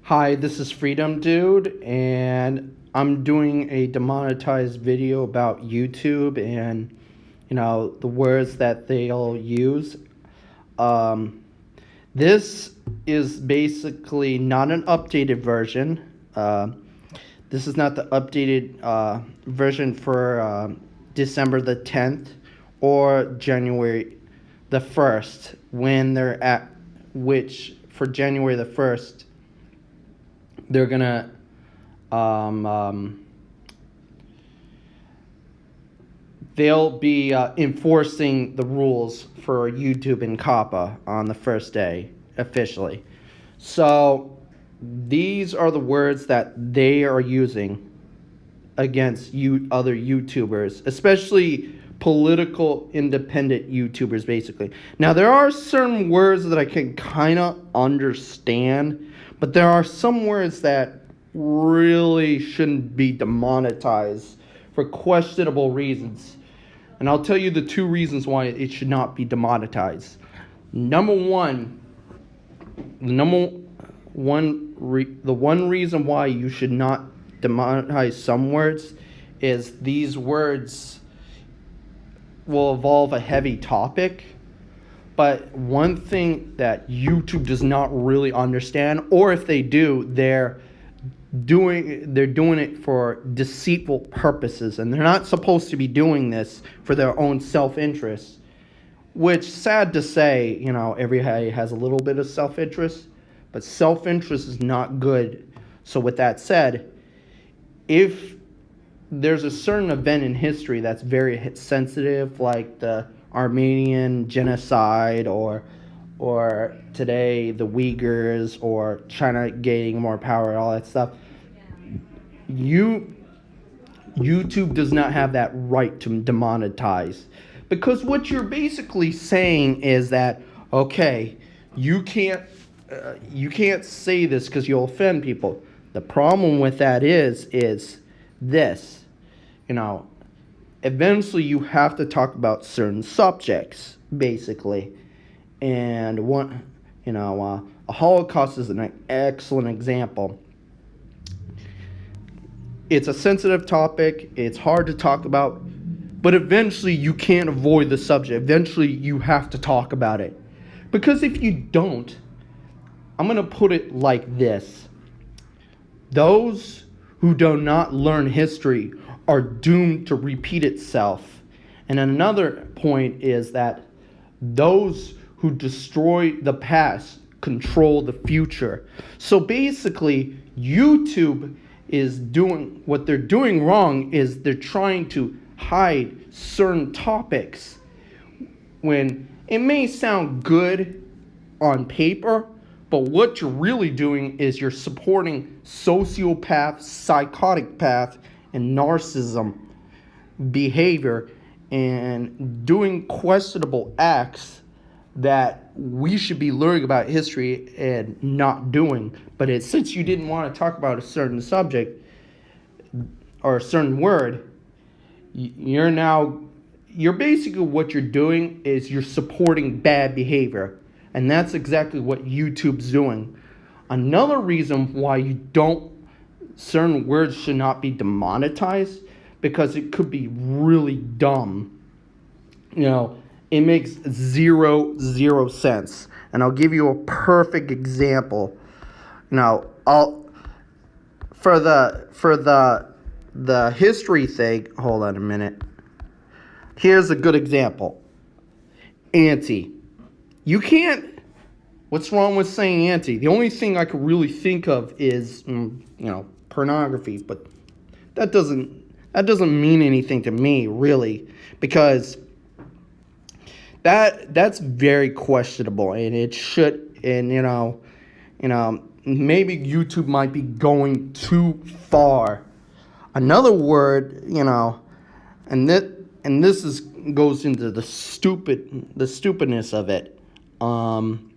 Hi, this is Freedom Dude, and I'm doing a demonetized video about YouTube and, the words that they'll use. Um, this is basically not an updated version. This is not the updated version for December the 10th or January the 1st, when they're at, which for January the 1st, they're gonna they'll be enforcing the rules for YouTube and Kappa on the first day officially. So these are the words that they are using against other YouTubers, especially political independent YouTubers, basically. Now, there are certain words that I can kind of understand, but there are some words that really shouldn't be demonetized for questionable reasons. And I'll tell you the two reasons why it should not be demonetized. Number one, the one reason why you should not demonetize some words is these words will involve a heavy topic. But one thing that YouTube does not really understand, or if they do, they're doing it for deceitful purposes, and they're not supposed to be doing this for their own self-interest. Which, sad to say, everybody has a little bit of self-interest, but self-interest is not good. So with that said, if there's a certain event in history that's very sensitive, like the Armenian genocide, or today the Uyghurs, or China gaining more power, all that stuff, YouTube does not have that right to demonetize. Because what you're basically saying is that, okay, you can't say this because you'll offend people. The problem with that is this, eventually you have to talk about certain subjects, basically. And a Holocaust is an excellent example. It's a sensitive topic, it's hard to talk about, but eventually you can't avoid the subject. Eventually you have to talk about it. Because if you don't, I'm going to put it like this. Those who do not learn history are doomed to repeat itself. And another point is that those who destroy the past control the future. So basically, YouTube is doing, what they're doing wrong is they're trying to hide certain topics when it may sound good on paper, but what you're really doing is you're supporting sociopath, psychotic path, and narcissism behavior, and doing questionable acts that we should be learning about history and not doing. But since you didn't want to talk about a certain subject or a certain word, you're basically, what you're doing is you're supporting bad behavior. And that's exactly what YouTube's doing. Another reason why certain words should not be demonetized, because it could be really dumb. It makes zero sense. And I'll give you a perfect example. For the history thing, hold on a minute. Here's a good example. Auntie. You can't. What's wrong with saying auntie? The only thing I could really think of is, pornography. But that doesn't mean anything to me, really, because that's very questionable, and it should. And maybe YouTube might be going too far. Another word, and this goes into the stupidness of it. And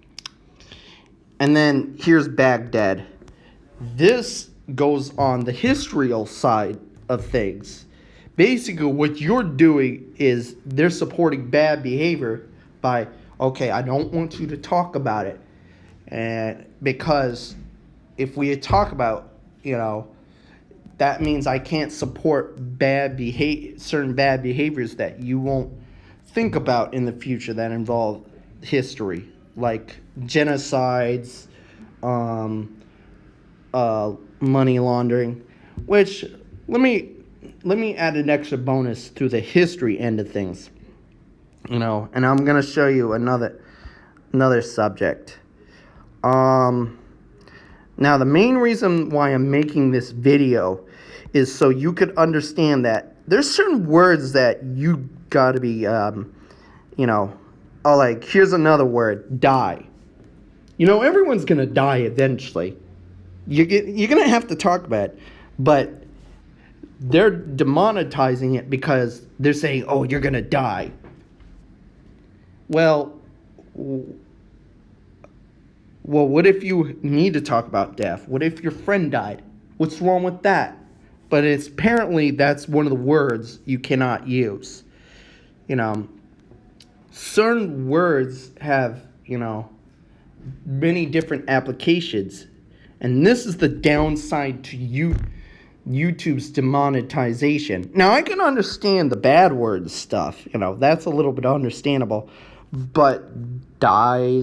then here's Baghdad. This goes on the historical side of things. Basically, what you're doing is they're supporting bad behavior by, okay, I don't want you to talk about it, and because if we talk about, that means I can't support certain bad behaviors that you won't think about in the future that involve history, like genocides, money laundering. Which let me add an extra bonus to the history end of things. And I'm gonna show you another subject. Now, the main reason why I'm making this video is so you could understand that there's certain words that you gotta be, like, here's another word, die. Everyone's gonna die eventually. You're gonna have to talk about it, but they're demonetizing it because they're saying, oh, you're gonna die. Well, what if you need to talk about death? What if your friend died? What's wrong with that? But apparently that's one of the words you cannot use. Certain words have, many different applications. And this is the downside to YouTube's demonetization. Now, I can understand the bad word stuff. That's a little bit understandable. But die,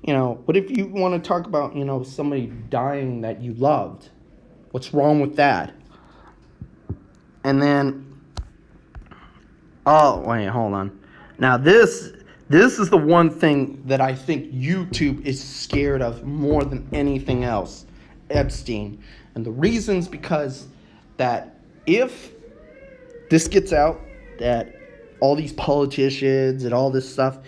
what if you want to talk about, somebody dying that you loved? What's wrong with that? And then, oh, wait, hold on. Now, this is the one thing that I think YouTube is scared of more than anything else, Epstein. And the reason's because that if this gets out, that all these politicians and all this stuff,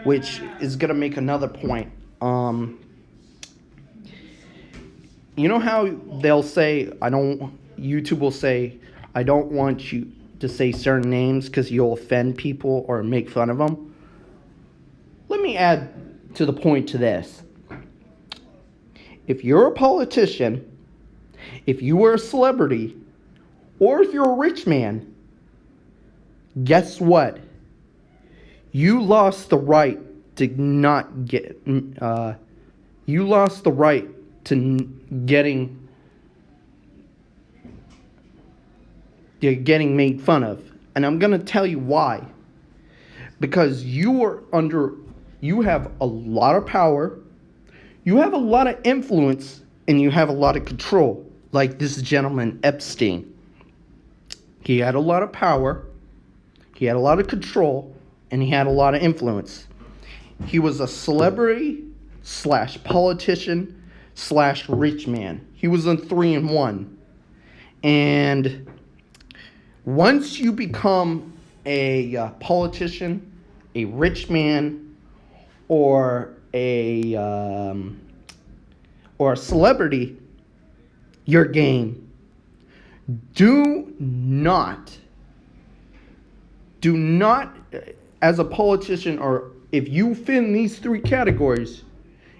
which is going to make another point. How they'll say, YouTube will say, I don't want you to say certain names because you'll offend people or make fun of them. Let me add to the point to this. If you're a politician, if you were a celebrity, or if you're a rich man, guess what? You lost the right to not get. You lost the right to getting made fun of, and I'm gonna tell you why. Because you have a lot of power, you have a lot of influence, and you have a lot of control. Like this gentleman Epstein, he had a lot of power, he had a lot of control, and he had a lot of influence. He was a celebrity / politician / rich man. He was in 3-in-1. And once you become a politician, a rich man, or a celebrity, you're game. Do not, as a politician, or if you fit in these 3 categories,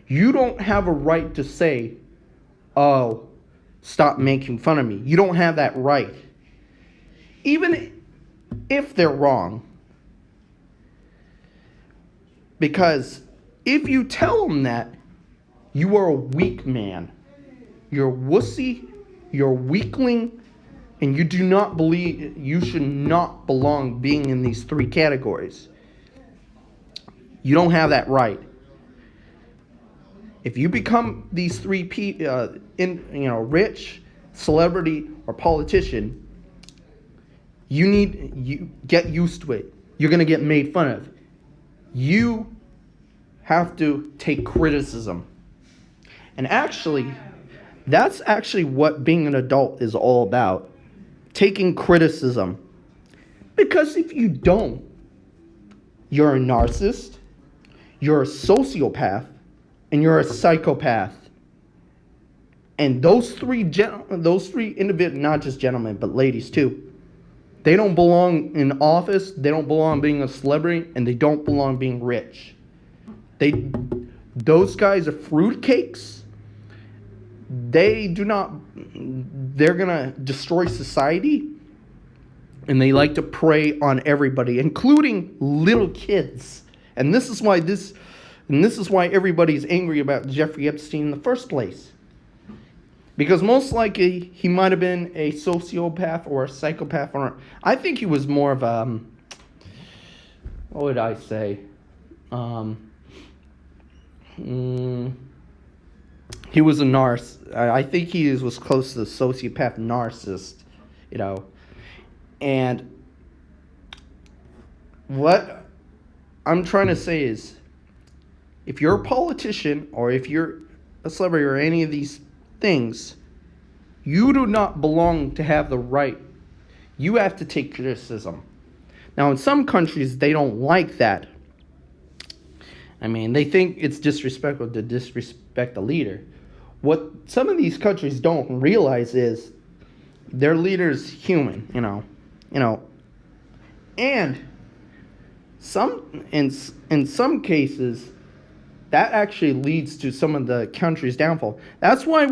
you don't have a right to say, oh, stop making fun of me. You don't have that right. Even if they're wrong. Because if you tell them that, you are a weak man. You're a wussy, you're a weakling, and you should not belong being in these 3 categories. You don't have that right. If you become these 3 rich, celebrity, or politician, you get used to it. You're going to get made fun of. You have to take criticism. And actually, that's actually what being an adult is all about. Taking criticism. Because if you don't, you're a narcissist, you're a sociopath, and you're a psychopath. And those three individuals, not just gentlemen, but ladies too, they don't belong in office, they don't belong being a celebrity, and they don't belong being rich. Those guys are fruitcakes. They're gonna destroy society, and they like to prey on everybody, including little kids. And this is why this And this is why everybody's angry about Jeffrey Epstein in the first place. Because most likely he might have been a sociopath or a psychopath, or I think he was more of a, what would I say? He was a I think he was close to the sociopath narcissist, And what I'm trying to say is, if you're a politician or if you're a celebrity or any of these things, you do not belong to have the right. You have to take criticism. Now, in some countries, they don't like that. I mean, they think it's disrespectful to disrespect the leader. What some of these countries don't realize is their leader's human, and in some cases that actually leads to some of the country's downfall. That's why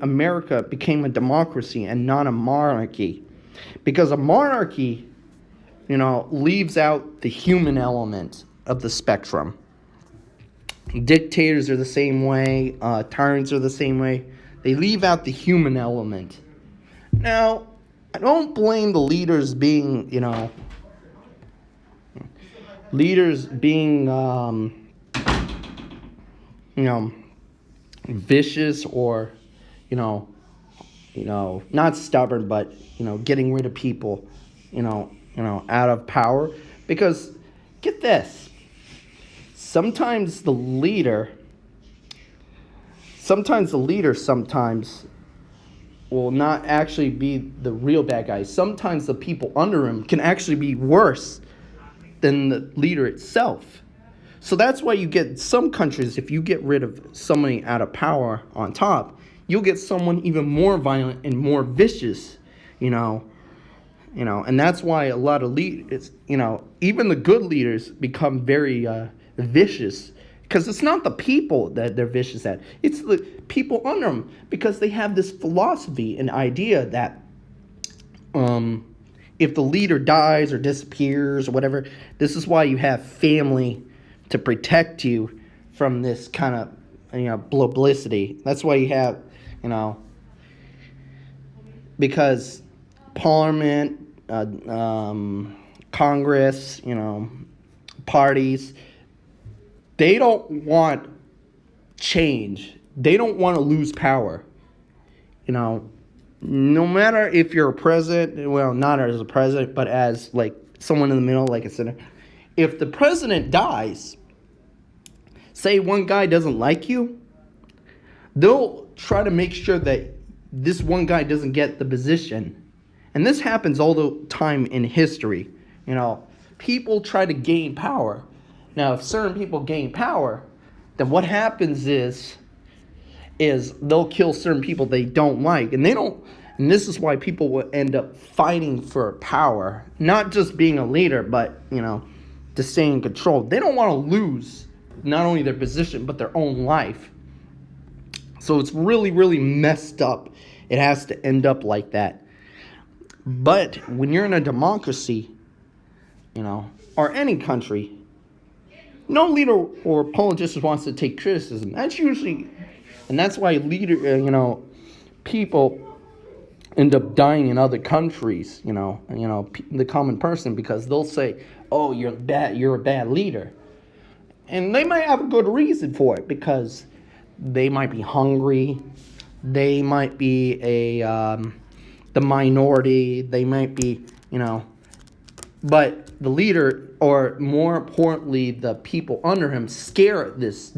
America became a democracy and not a monarchy. Because a monarchy, leaves out the human element of the spectrum. Dictators are the same way. Tyrants are the same way. They leave out the human element. Now, I don't blame the leaders being, vicious or, not stubborn, but, getting rid of people, out of power. Because, get this, sometimes the leader will not actually be the real bad guy. Sometimes the people under him can actually be worse than the leader itself. So that's why you get some countries, if you get rid of somebody out of power on top, you'll get someone even more violent and more vicious, and that's why a lot of leaders, even the good leaders become very vicious, because it's not the people that they're vicious at, it's the people under them, because they have this philosophy and idea that if the leader dies or disappears or whatever, this is why you have family to protect you from this kind of publicity. That's why you have, because Parliament, Congress, parties, they don't want change. They don't want to lose power. No matter if you're a president, well, not as a president, but as like someone in the middle, like a senator. If the president dies, say one guy doesn't like you, they'll try to make sure that this one guy doesn't get the position. And this happens all the time in history. People try to gain power. Now, if certain people gain power, then what happens is they'll kill certain people they don't like. And this is why people will end up fighting for power. Not just being a leader, but, to stay in control. They don't want to lose not only their position, but their own life. So it's really, really messed up. It has to end up like that. But when you're in a democracy, or any country, no leader or politician wants to take criticism. That's usually, and that's why people end up dying in other countries, the common person, because they'll say, oh, you're a bad leader. And they might have a good reason for it, because they might be hungry, they might be the minority, they might be, but the leader, or more importantly, the people under him, scare this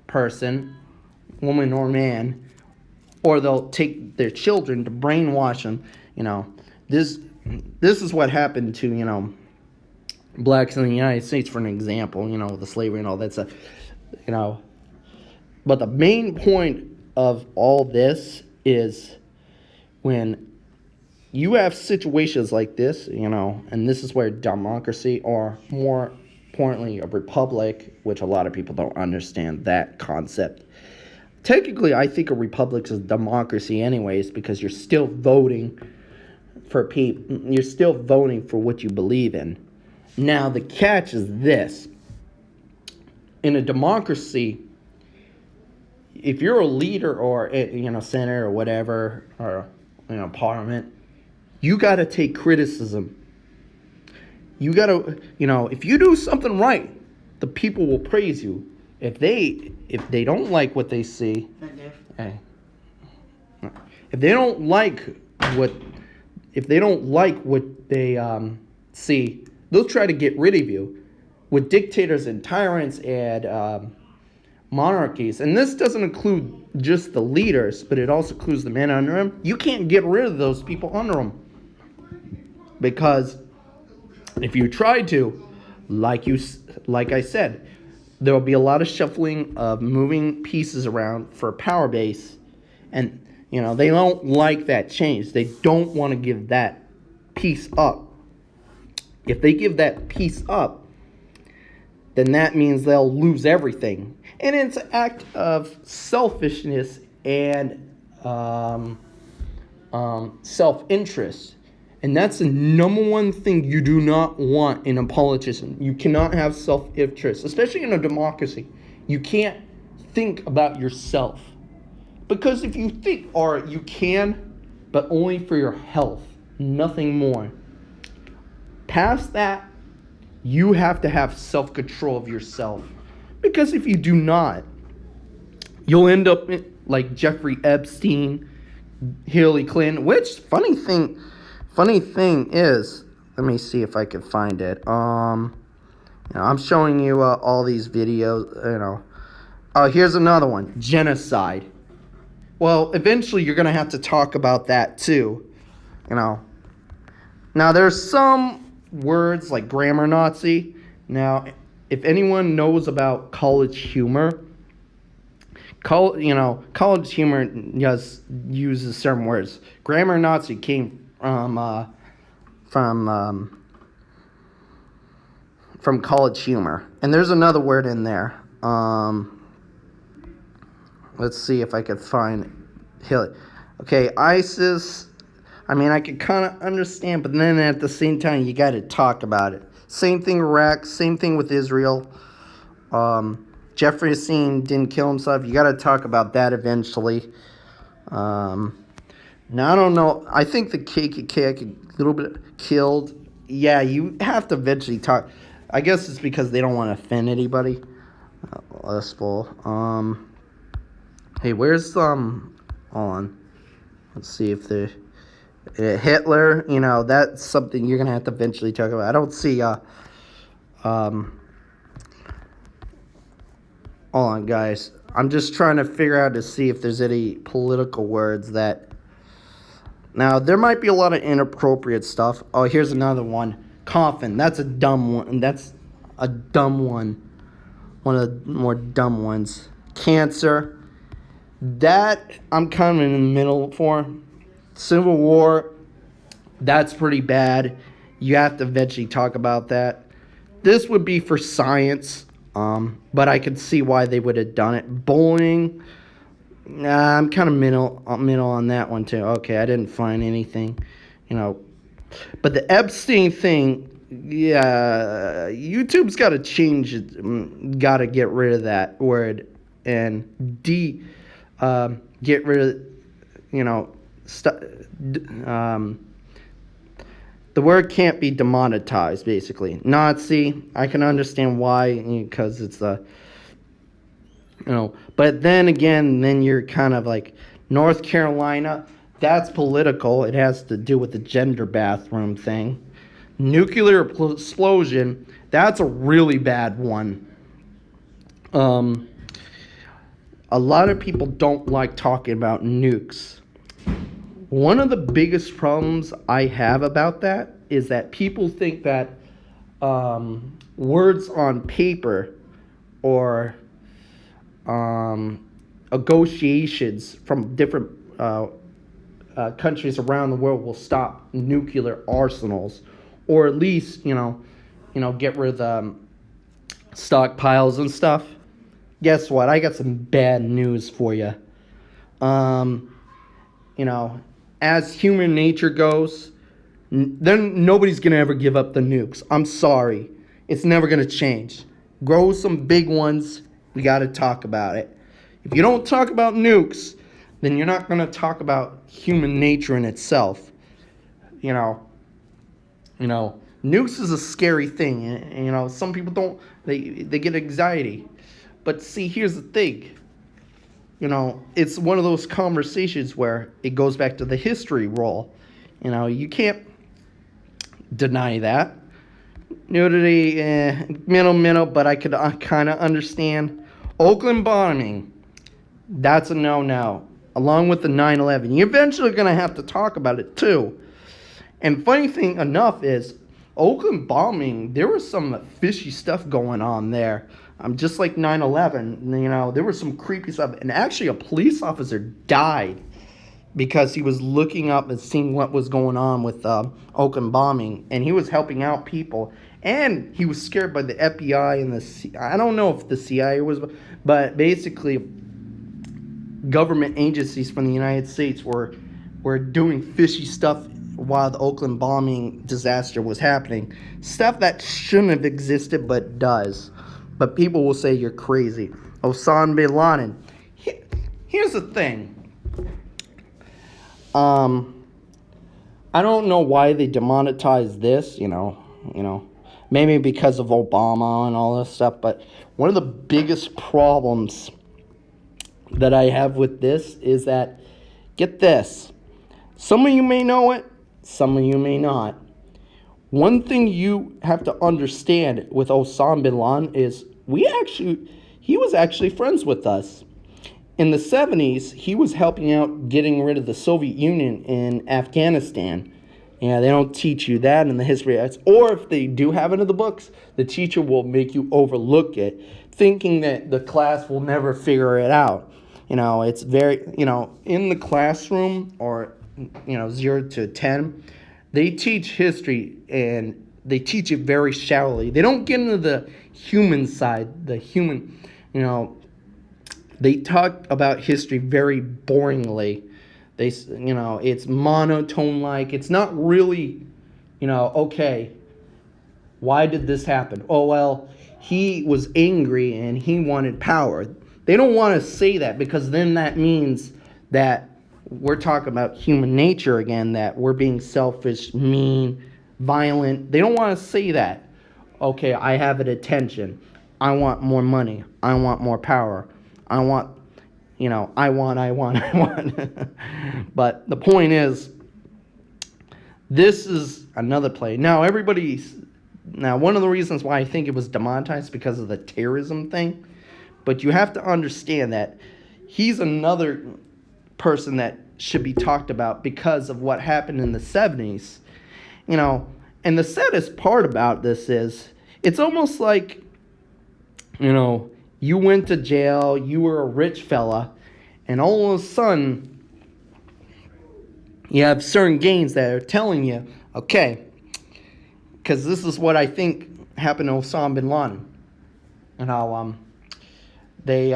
person, woman or man, or they'll take their children to brainwash them. This is what happened to, blacks in the United States, for an example, the slavery and all that stuff, But the main point of all this is when you have situations like this, and this is where democracy, or more importantly, a republic, which a lot of people don't understand that concept. Technically, I think a republic is a democracy anyways, because you're still voting for people. You're still voting for what you believe in. Now, the catch is this. in a democracy, if you're a leader or senator or whatever, or parliament, you got to take criticism. You got to, if you do something right, the people will praise you. If they don't like what they see, hey, if they don't like what they see, they'll try to get rid of you. With dictators and tyrants and monarchies, and this doesn't include just the leaders, but it also includes the men under them. You can't get rid of those people under them, because if you try to, like I said, there will be a lot of shuffling of moving pieces around for a power base, and they don't like that change. They don't want to give that piece up. If they give that piece up, then that means they'll lose everything. And it's an act of selfishness and self-interest. And that's the number one thing you do not want in a politician. You cannot have self-interest, especially in a democracy. You can't think about yourself. Because if you think, or you can, but only for your health, nothing more. Past that, you have to have self-control of yourself. Because if you do not, you'll end up like Jeffrey Epstein, Hillary Clinton, which funny thing is, let me see if I can find it. I'm showing you all these videos, Oh, here's another one, genocide. Well, eventually you're going to have to talk about that too, Now, there's some words like grammar Nazi. Now, if anyone knows about college humor, college humor just uses certain words. Grammar Nazi came from college humor, and there's another word in there. Let's see if I could find Hillary. Okay, ISIS. I mean, I could kind of understand, but then at the same time, you got to talk about it. Same thing Iraq, same thing with Israel. Jeffrey Epstein didn't kill himself. You got to talk about that eventually. Now, I don't know. I think the KKK a little bit killed. Yeah, you have to eventually talk. I guess it's because they don't want to offend anybody. That's full. Hey, where's hold on. Let's see if the Hitler, that's something you're going to have to eventually talk about. I don't see, hold on, guys. I'm just trying to figure out to see if there's any political words that, now, there might be a lot of inappropriate stuff. Oh, here's another one. Coffin. That's a dumb one. That's a dumb one. One of the more dumb ones. Cancer. That, I'm kind of in the middle for. Civil War, that's pretty bad. You have to eventually talk about that. This would be for science, but I could see why they would have done it. Bullying, I'm kind of middle on that one too. Okay, I didn't find anything, But the Epstein thing, yeah, YouTube's got to change it. Got to get rid of that word and get rid of, the word can't be demonetized, basically. Nazi, I can understand why, because it's but then again, then you're kind of like North Carolina, that's political. It has to do with the gender bathroom thing. Nuclear explosion, that's a really bad one. A lot of people don't like talking about nukes. One of the biggest problems I have about that is that people think that words on paper or negotiations from different countries around the world will stop nuclear arsenals, or at least get rid of stockpiles and stuff. Guess what? I got some bad news for you. As human nature goes, then nobody's going to ever give up the nukes. I'm sorry. It's never going to change. grow some big ones. We got to talk about it. If you don't talk about nukes, then you're not going to talk about human nature in itself. You know, nukes is a scary thing. And some people don't, they get anxiety. But see, here's the thing. It's one of those conversations where it goes back to the history role. You can't deny that. Nudity, middle, but I could kind of understand. Oakland bombing, that's a no-no. Along with the 9/11. You're eventually going to have to talk about it too. And funny thing enough is, Oakland bombing, there was some fishy stuff going on there. Just like 9/11, there was some creepy stuff. And actually a police officer died because he was looking up and seeing what was going on with Oakland bombing. And he was helping out people. And he was scared by the FBI and I don't know if the CIA was, but basically government agencies from the United States were doing fishy stuff while the Oakland bombing disaster was happening. Stuff that shouldn't have existed but does. But people will say you're crazy. Osama bin Laden. Here's the thing. I don't know why they demonetized this, maybe because of Obama and all this stuff, but one of the biggest problems that I have with this is that, get this, some of you may know it, some of you may not. One thing you have to understand with Osama bin Laden is he was actually friends with us. In the 70s, he was helping out getting rid of the Soviet Union in Afghanistan. Yeah, they don't teach you that in the history. Or if they do have it in the books, the teacher will make you overlook it, thinking that the class will never figure it out. It's very, in the classroom or, 0 to 10, they teach history and they teach it very shallowly. They don't get into the human side, they talk about history very boringly. It's monotone-like. It's not really, okay, why did this happen? Oh, well, he was angry and he wanted power. They don't want to say that because then that means that we're talking about human nature again, that we're being selfish, mean, violent. They don't want to say that. Okay, I have an attention. I want more money. I want more power. I want. But the point is, this is another play. Now, one of the reasons why I think it was demonetized because of the terrorism thing. But you have to understand that he's another person that should be talked about because of what happened in the 70s. And the saddest part about this is, it's almost like, you went to jail, you were a rich fella, and all of a sudden, you have certain gains that are telling you, okay, because this is what I think happened to Osama bin Laden. They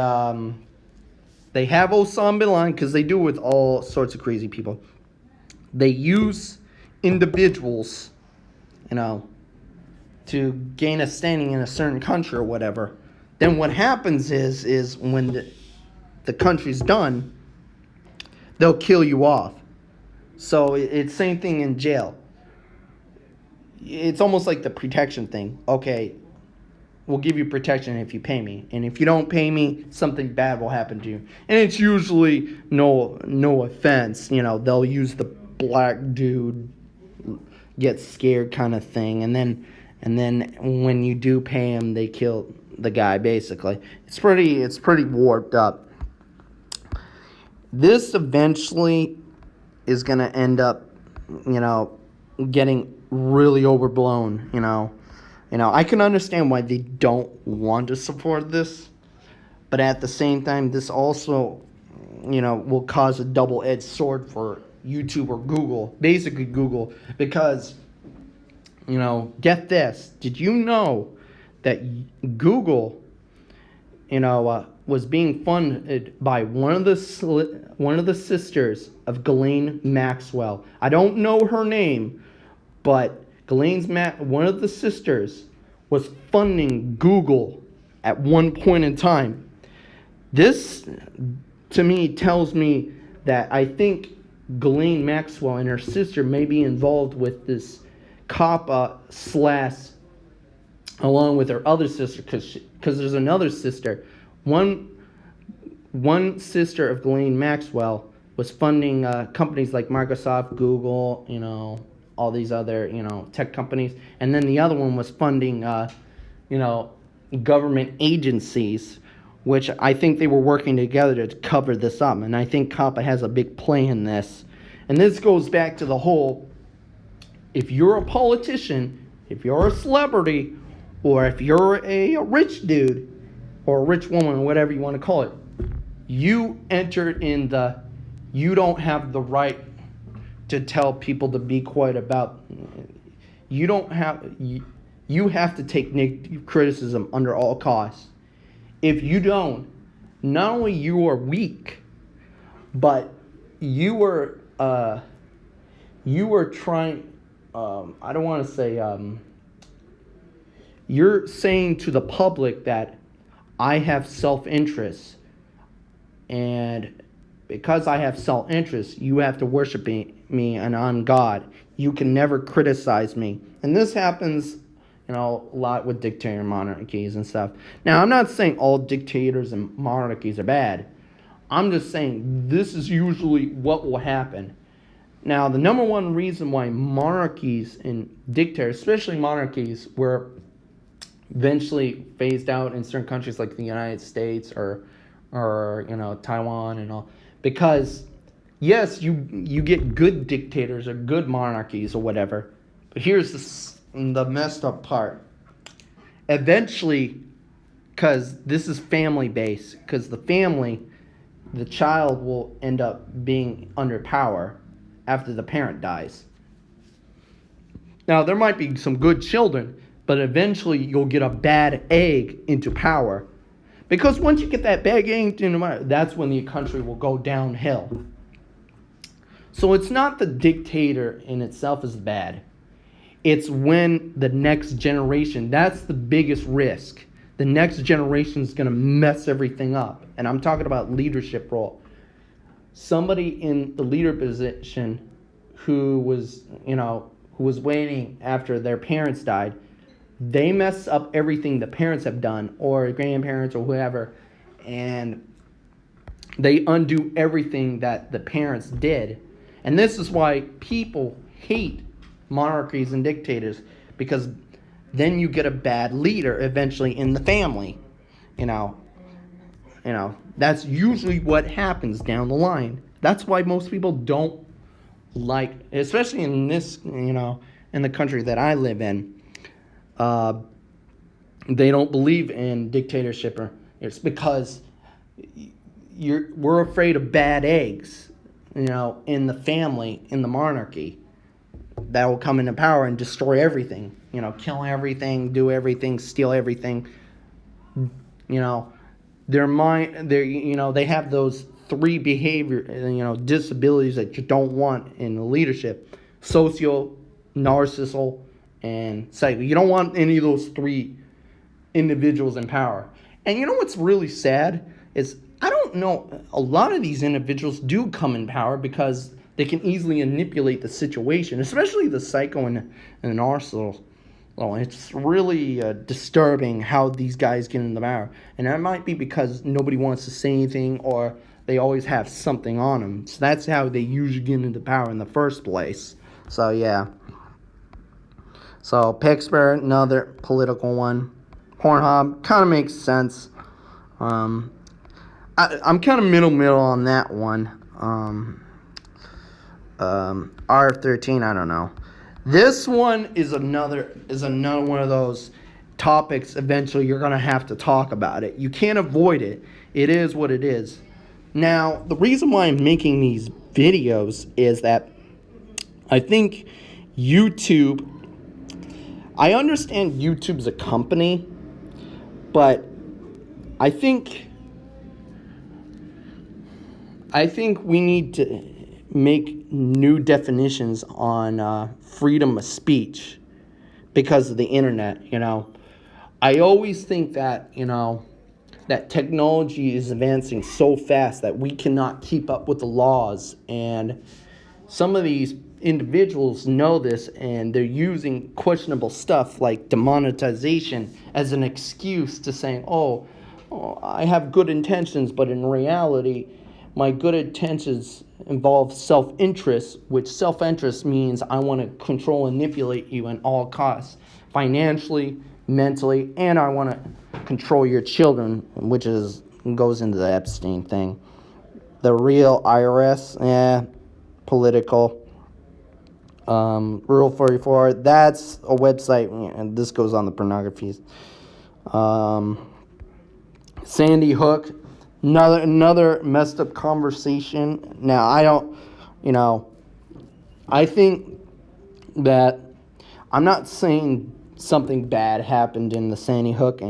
have Osama bin Laden because they do it with all sorts of crazy people. They use individuals, to gain a standing in a certain country or whatever. Then what happens is when the country's done, they'll kill you off. So it's same thing in jail. It's almost like the protection thing. Okay, we'll give you protection if you pay me. And if you don't pay me, something bad will happen to you. And it's usually no offense. They'll use the black dude get scared kind of thing. And then when you do pay him, they kill the guy, basically. It's pretty warped up. This eventually is going to end up, getting really overblown, I can understand why they don't want to support this, but at the same time, this also, will cause a double-edged sword for YouTube or Google, basically Google, because, get this, did you know that Google, was being funded by one of the sisters of Ghislaine Maxwell? I don't know her name, but one of the sisters was funding Google at one point in time. This, to me, tells me that I think Ghislaine Maxwell and her sister may be involved with this COPPA slash, along with her other sister, because there's another sister. One sister of Ghislaine Maxwell was funding companies like Microsoft, Google, all these other, tech companies. And then the other one was funding, government agencies, which I think they were working together to cover this up. And I think COPPA has a big play in this. And this goes back to the whole, if you're a politician, if you're a celebrity, or if you're a rich dude, or a rich woman, or whatever you want to call it, you entered in you don't have the right to tell people to be quiet about. You have to take negative criticism under all costs. If you don't, not only you are weak, but you are trying. I don't want to say. You're saying to the public that I have self-interest, and because I have self-interest, you have to worship me and I'm God. You can never criticize me. And this happens, a lot with dictator monarchies and stuff. Now, I'm not saying all dictators and monarchies are bad. I'm just saying this is usually what will happen. Now, the number one reason why monarchies and dictators, especially monarchies, were eventually phased out in certain countries like the United States or Taiwan and all, because yes, you get good dictators or good monarchies or whatever, but here's the messed up part. Eventually, because this is family based, because the child will end up being under power after the parent dies. Now, there might be some good children, but eventually you'll get a bad egg into power. Because once you get that bad egg into power, that's when the country will go downhill. So it's not the dictator in itself is bad. It's when the next generation, that's the biggest risk. The next generation is going to mess everything up. And I'm talking about leadership role. Somebody in the leader position who was waiting after their parents died, they mess up everything the parents have done, or grandparents or whoever, and they undo everything that the parents did. And this is why people hate monarchies and dictators, because then you get a bad leader eventually in the family. That's usually what happens down the line. That's why most people don't like, especially in this, in the country that I live in, they don't believe in dictatorship. It's because we're afraid of bad eggs, in the family, in the monarchy, that will come into power and destroy everything. Kill everything, do everything, steal everything. Their mind, they have those three behavior, disabilities that you don't want in the leadership: social, narcissistic, and psycho. You don't want any of those three individuals in power. And what's really sad is, I don't know, a lot of these individuals do come in power because they can easily manipulate the situation, especially the psycho and the narcissistic. Well, it's really disturbing how these guys get into power. And that might be because nobody wants to say anything, or they always have something on them. So that's how they usually get into power in the first place. So, yeah. So, Pittsburgh, another political one. Pornhub, kind of makes sense. I'm kind of middle on that one. R13, I don't know. This one is another one of those topics. Eventually, you're gonna have to talk about it. You can't avoid it. It is what it is. Now, the reason why I'm making these videos is that I think YouTube. I understand YouTube's a company, but I think we need to make new definitions on freedom of speech because of the internet. I always think that, that technology is advancing so fast that we cannot keep up with the laws. And some of these individuals know this, and they're using questionable stuff like demonetization as an excuse to saying, oh, I have good intentions, but in reality, my good intentions involve self-interest, which self-interest means I want to control and manipulate you at all costs, financially, mentally, and I want to control your children, which goes into the Epstein thing. The real IRS, political. Rule 44, that's a website, and this goes on the pornographies. Sandy Hook, another messed up conversation. Now, I think that I'm not saying something bad happened in the Sandy Hook,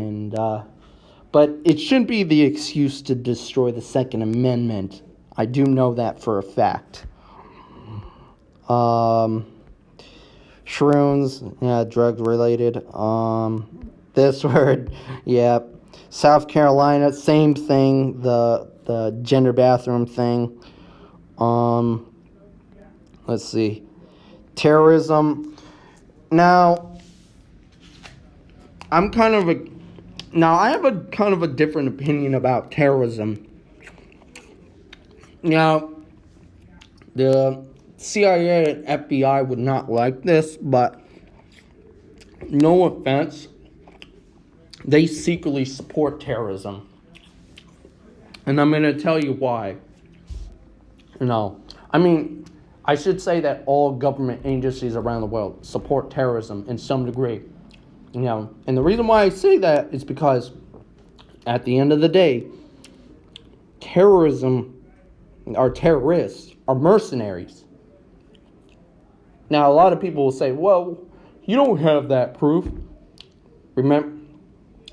but it shouldn't be the excuse to destroy the Second Amendment. I do know that for a fact. Shrooms, drug related. This word, yeah. South Carolina, same thing. The gender bathroom thing. Let's see. Terrorism. Now, I have a kind of a different opinion about terrorism. Now, the CIA and FBI would not like this, but no offense, they secretly support terrorism. And I'm going to tell you why. I should say that all government agencies around the world support terrorism in some degree. And the reason why I say that is because at the end of the day, terrorists are mercenaries. Now, a lot of people will say, well, you don't have that proof. Remember?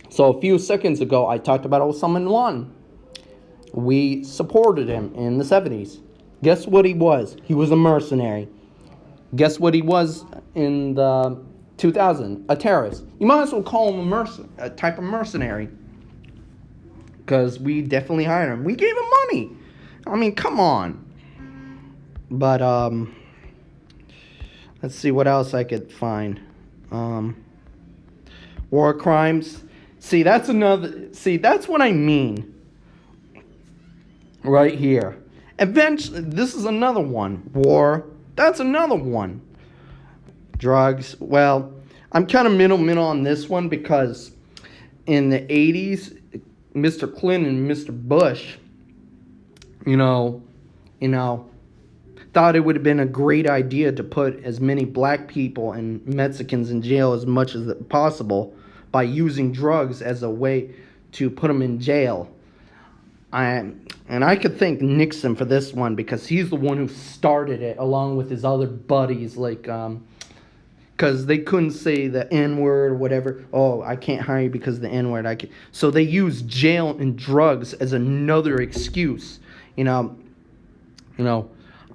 So a few seconds ago, I talked about Osama bin Laden. We supported him in the 70s. Guess what he was? He was a mercenary. Guess what he was in the 2000? A terrorist. You might as well call him a type of mercenary. Because we definitely hired him. We gave him money. I mean, come on. But, let's see what else I could find. War crimes. See, that's what I mean. Right here. Eventually, this is another one. War. That's another one. Drugs. Well, I'm kind of middle on this one because in the 80s, Mr. Clinton and Mr. Bush, thought it would have been a great idea to put as many black people and Mexicans in jail as much as possible by using drugs as a way to put them in jail. I could thank Nixon for this one because he's the one who started it along with his other buddies, because they couldn't say the N-word or whatever. Oh, I can't hire you because of the N-word. So they used jail and drugs as another excuse.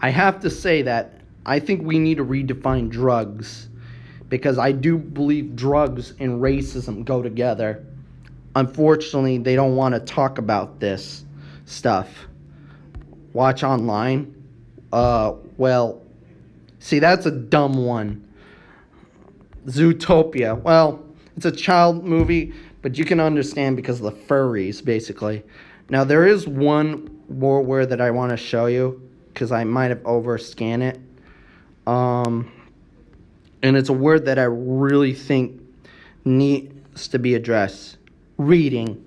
I have to say that I think we need to redefine drugs because I do believe drugs and racism go together. Unfortunately, they don't want to talk about this stuff. Watch online. See, that's a dumb one. Zootopia. Well, it's a child movie, but you can understand because of the furries, basically. Now, there is one more word that I want to show you because I might have overscanned it. And it's a word that I really think needs to be addressed. Reading.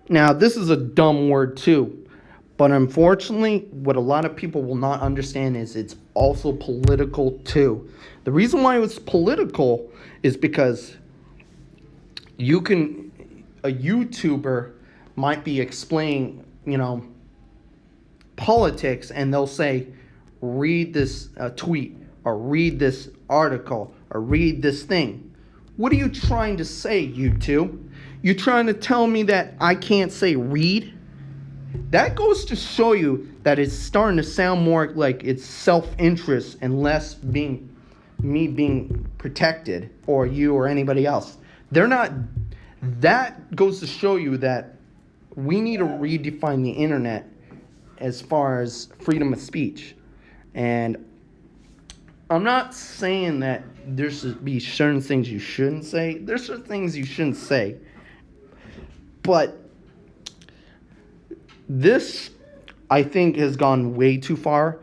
Now, this is a dumb word too, but unfortunately, what a lot of people will not understand is it's also political too. The reason why it's political is because a YouTuber might be explaining, politics, and they'll say, read this tweet, or read this article, or read this thing. What are you trying to say, YouTube? You trying to tell me that I can't say read? That goes to show you that it's starting to sound more like it's self-interest and less me being protected, or you or anybody else. They're not That goes to show you that we need to redefine the internet as far as freedom of speech. And I'm not saying that there should be certain things you shouldn't say. There's certain things you shouldn't say. But this, I think, has gone way too far,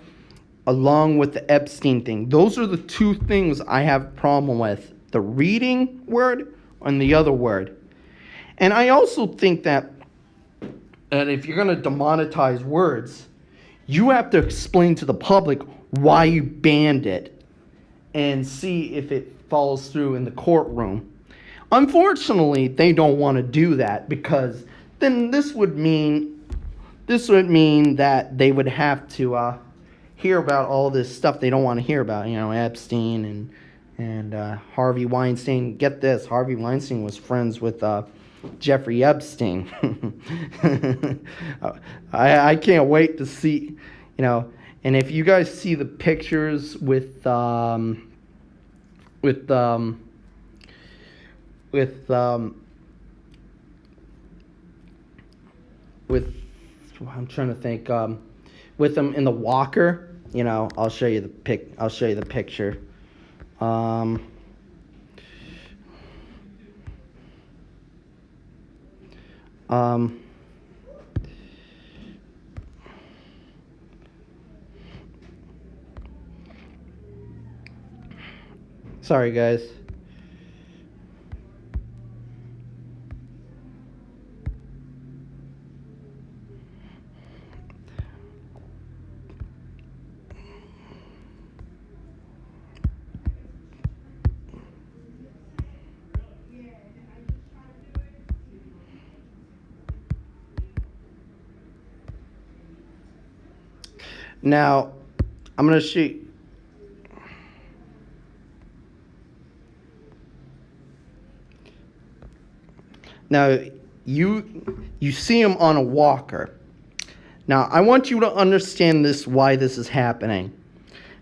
along with the Epstein thing. Those are the two things I have a problem with. The reading word and the other word. And I also think that if you're going to demonetize words, you have to explain to the public why you banned it and see if it follows through in the courtroom. Unfortunately, they don't want to do that, because then this would mean that they would have to hear about all this stuff they don't want to hear about, Epstein and Harvey Weinstein. Get this, Harvey Weinstein was friends with Jeffrey Epstein. I can't wait to see, and if you guys see the pictures with I'm trying to think, with them in the walker, I'll show you the picture. Sorry, guys. Now, I'm going to shoot. Now, you see him on a walker. Now, I want you to understand why this is happening.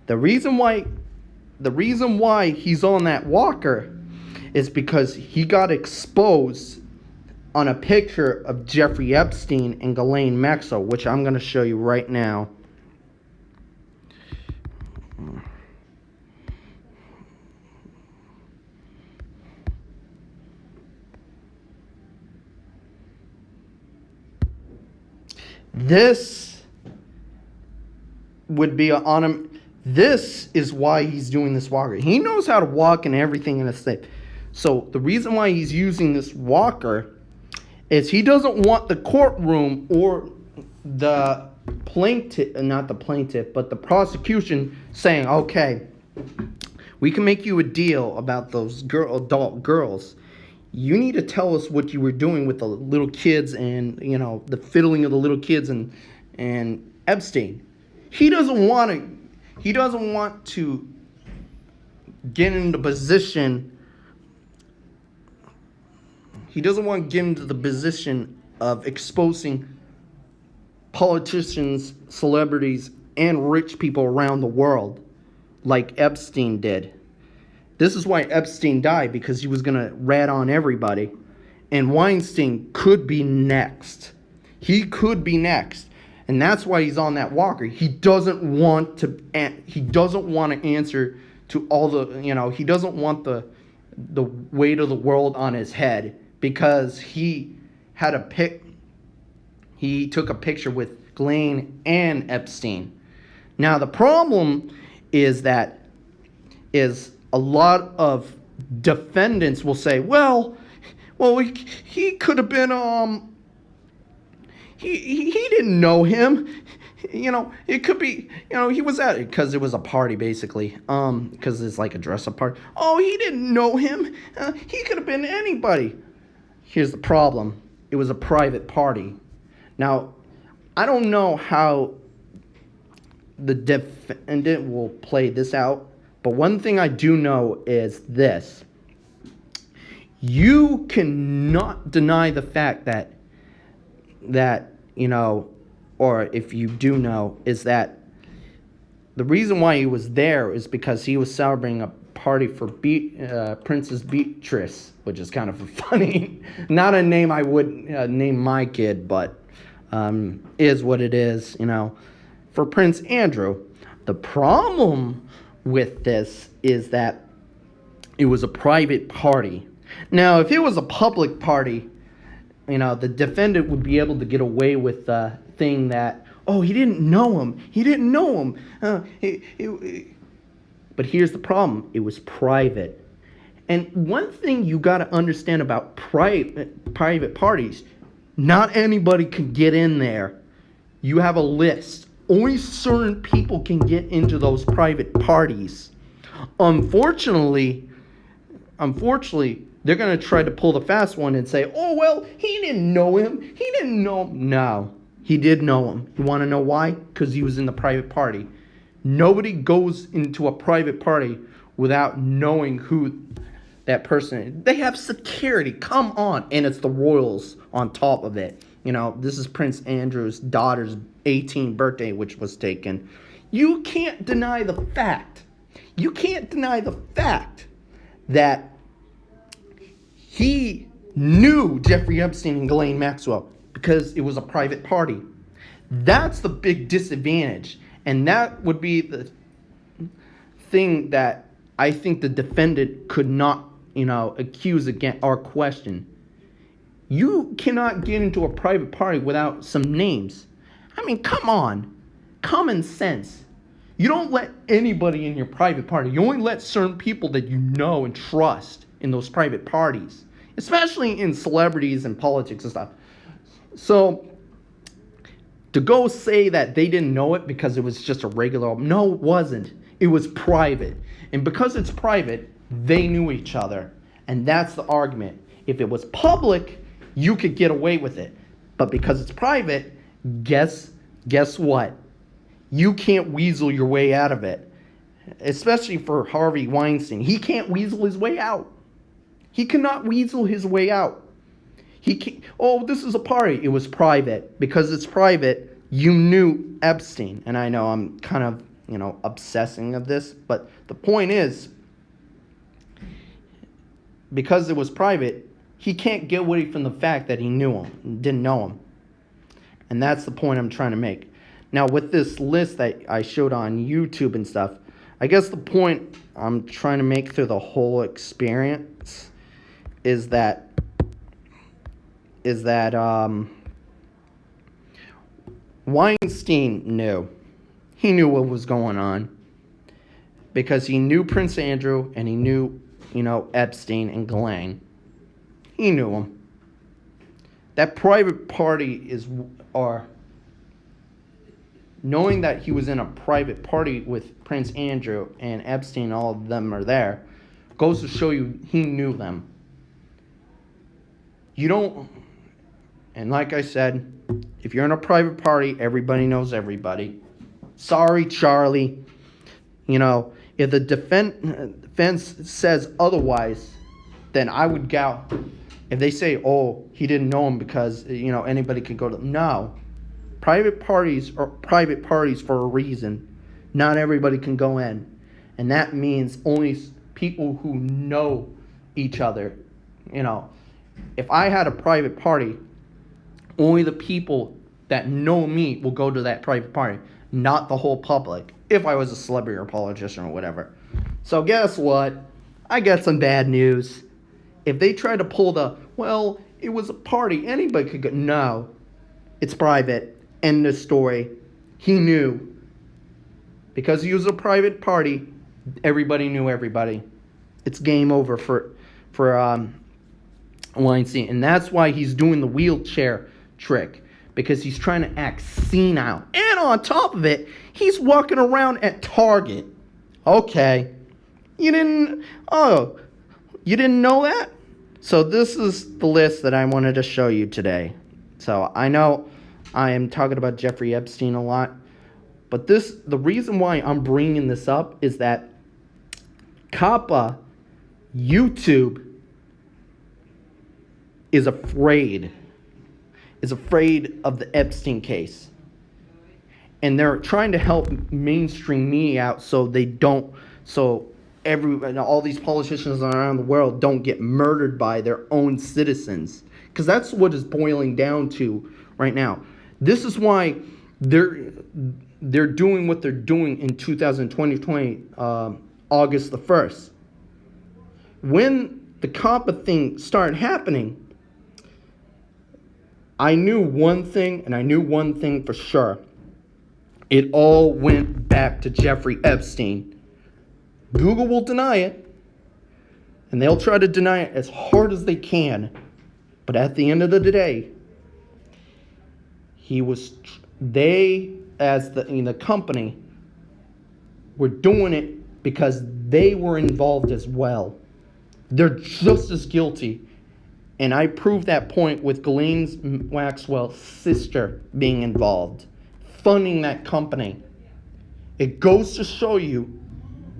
The reason why he's on that walker is because he got exposed on a picture of Jeffrey Epstein and Ghislaine Maxwell, which I'm going to show you right now. This would be on him. This is why he's doing this walker. He knows how to walk and everything in a state. So the reason why he's using this walker is he doesn't want the courtroom or the plaintiff, not the plaintiff, but the prosecution saying, okay, we can make you a deal about those adult girls. You need to tell us what you were doing with the little kids and, the fiddling of the little kids and Epstein. He doesn't want to get into position. He doesn't want to get into the position of exposing politicians, celebrities, and rich people around the world like Epstein did. This is why Epstein died, because he was going to rat on everybody. And Weinstein could be next. He could be next. And that's why he's on that walker. He doesn't want to answer to all the, he doesn't want the weight of the world on his head, because he took a picture with Ghislaine and Epstein. Now the problem is a lot of defendants will say, well, he could have been, he didn't know him. It could be, he was at it because it was a party, basically, because it's like a dress-up party. Oh, he didn't know him. He could have been anybody. Here's the problem. It was a private party. Now, I don't know how the defendant will play this out, but one thing I do know is this. You cannot deny the fact that or if you do know, is that the reason why he was there is because he was celebrating a party for Princess Beatrice, which is kind of funny. Not a name I would name my kid, but is what it is, for Prince Andrew. The problem with this is that it was a private party. Now, if it was a public party, the defendant would be able to get away with the thing that, oh, he didn't know him. But here's the problem. It was private. And one thing you got to understand about private parties, not anybody can get in there. You have a list. Only certain people can get into those private parties. Unfortunately, they're going to try to pull the fast one and say, oh, well, he didn't know him. No, he did know him. You want to know why? Because he was in the private party. Nobody goes into a private party without knowing who that person is. They have security. Come on. And it's the royals on top of it. This is Prince Andrew's daughter's 18th birthday, which was taken. You can't deny the fact. That he knew Jeffrey Epstein and Ghislaine Maxwell because it was a private party. That's the big disadvantage. And that would be the thing that I think the defendant could not, accuse again or question. You cannot get into a private party without some names. I mean, come on. Common sense. You don't let anybody in your private party. You only let certain people that you know and trust in those private parties, especially in celebrities and politics and stuff. So to go say that they didn't know it because it was just a regular, no, it wasn't. It was private. And because it's private, they knew each other. And that's the argument. If it was public, you could get away with it. But because it's private, guess what? You can't weasel your way out of it. Especially for Harvey Weinstein. He can't weasel his way out. He cannot weasel his way out. He can't, oh, this is a party. It was private. Because it's private, you knew Epstein. And I know I'm kind of, obsessing of this. But the point is, because it was private, he can't get away from the fact that he knew him, didn't know him. And that's the point I'm trying to make. Now, with this list that I showed on YouTube and stuff, I guess the point I'm trying to make through the whole experience is that Weinstein knew. He knew what was going on because he knew Prince Andrew and he knew, Epstein and Ghislaine. He knew them. That private party or knowing that he was in a private party with Prince Andrew and Epstein, all of them are there, goes to show you he knew them. You don't, and like I said, if you're in a private party, everybody knows everybody. Sorry, Charlie. If the defense says otherwise, then I would go. If they say, oh, he didn't know him because, anybody could go to... No. Private parties are private parties for a reason. Not everybody can go in. And that means only people who know each other. If I had a private party, only the people that know me will go to that private party. Not the whole public. If I was a celebrity or politician or whatever. So guess what? I got some bad news. If they try to pull well, it was a party, anybody could go. No, it's private. End of story. He knew. Because he was a private party, everybody knew everybody. It's game over for Weinstein. And that's why he's doing the wheelchair trick. Because he's trying to act senile. And on top of it, he's walking around at Target. Okay. You didn't know that? So this is the list that I wanted to show you today. So I know I am talking about Jeffrey Epstein a lot. But the reason why I'm bringing this up is that YouTube is afraid of the Epstein case. And they're trying to help mainstream media out so all these politicians around the world don't get murdered by their own citizens, because that's what it's boiling down to right now. This is why they're doing what they're doing in 2020, August the 1st. When the COPPA thing started happening, I knew one thing, and I knew one thing for sure. It all went back to Jeffrey Epstein. Google will deny it, and they'll try to deny it as hard as they can. But at the end of the day, they, as the company, were doing it because they were involved as well. They're just as guilty. And I proved that point with Ghislaine Maxwell's sister being involved, funding that company. It goes to show you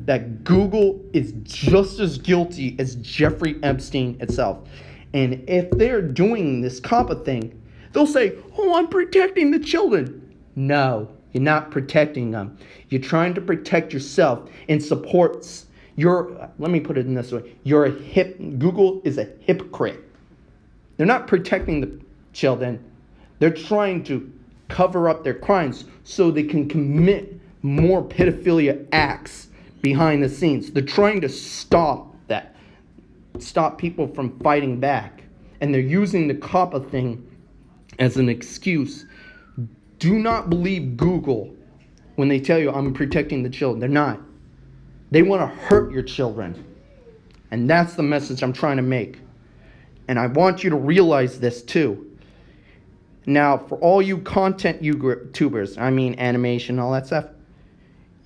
that Google is just as guilty as Jeffrey Epstein itself. And if they're doing this COPPA thing, they'll say, oh, I'm protecting the children. No, you're not protecting them. You're trying to protect yourself and supports let me put it in this way. Google is a hypocrite. They're not protecting the children. They're trying to cover up their crimes so they can commit more pedophilia acts behind the scenes. They're trying to stop people from fighting back. And they're using the COPPA thing as an excuse. Do not believe Google when they tell you I'm protecting the children. They're not. They want to hurt your children. And that's the message I'm trying to make. And I want you to realize this too. Now, for all you content YouTubers, I mean animation, all that stuff,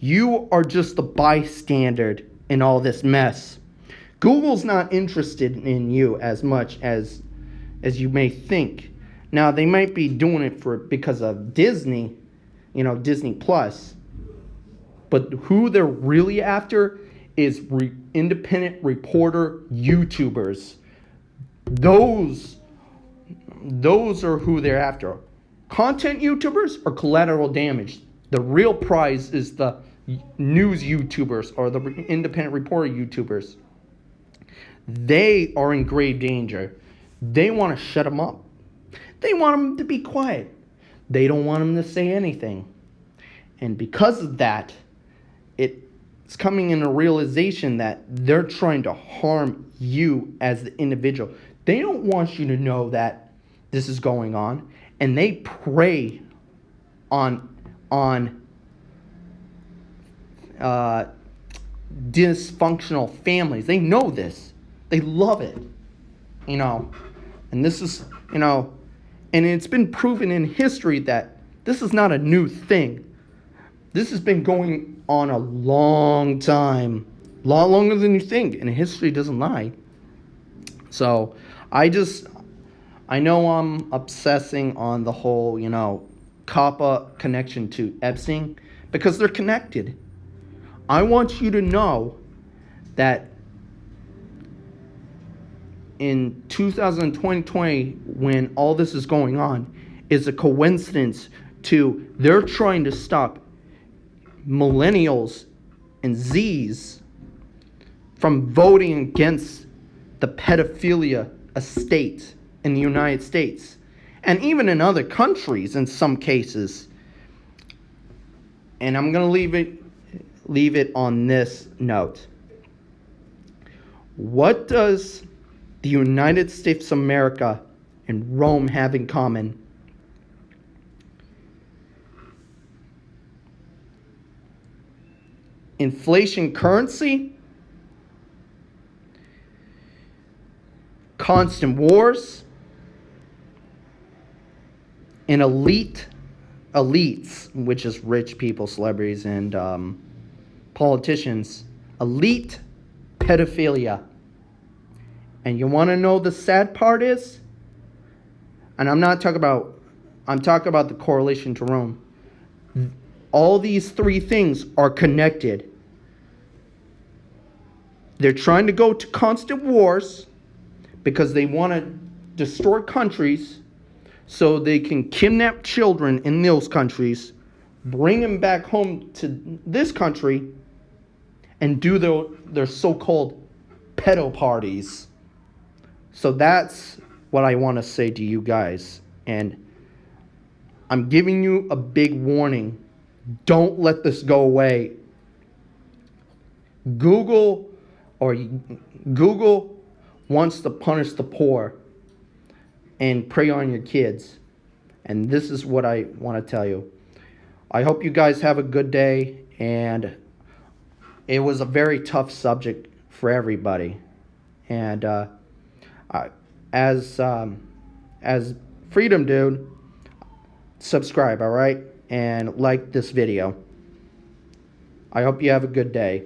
you are just the bystander in all this mess. Google's not interested in you as much as you may think. Now, they might be doing it because of Disney, Disney Plus. But who they're really after is independent reporter YouTubers. Those are who they're after. Content YouTubers are collateral damage. The real prize is the news YouTubers or the independent reporter YouTubers. They are in grave danger. They want to shut them up. They want them to be quiet. They don't want them to say anything. And because of that, it's coming in a realization that they're trying to harm you as the individual. They don't want you to know that this is going on, and they prey on dysfunctional families. They know this. They love it, and this is, and it's been proven in history that this is not a new thing. This has been going on a long time, a lot longer than you think, and history doesn't lie. So I know I'm obsessing on the whole, COPPA connection to Epstein because they're connected. I want you to know that in 2020, when all this is going on, is a coincidence to they're trying to stop millennials and Zs from voting against the pedophilia estate in the United States and even in other countries in some cases. And I'm going to leave it on this note. What does the United States of America and Rome have in common? Inflation currency, constant wars, and elites, which is rich people, celebrities, and politicians, elite pedophilia. And you want to know the sad part is? And I'm talking about the correlation to Rome. All these three things are connected. They're trying to go to constant wars because they want to destroy countries so they can kidnap children in those countries, bring them back home to this country, and do their so-called pedo parties. So that's what I want to say to you guys. And I'm giving you a big warning. Don't let this go away. Google wants to punish the poor and prey on your kids. And this is what I want to tell you. I hope you guys have a good day, and it was a very tough subject for everybody. And as Freedom Dude, subscribe, all right? And like this video. I hope you have a good day.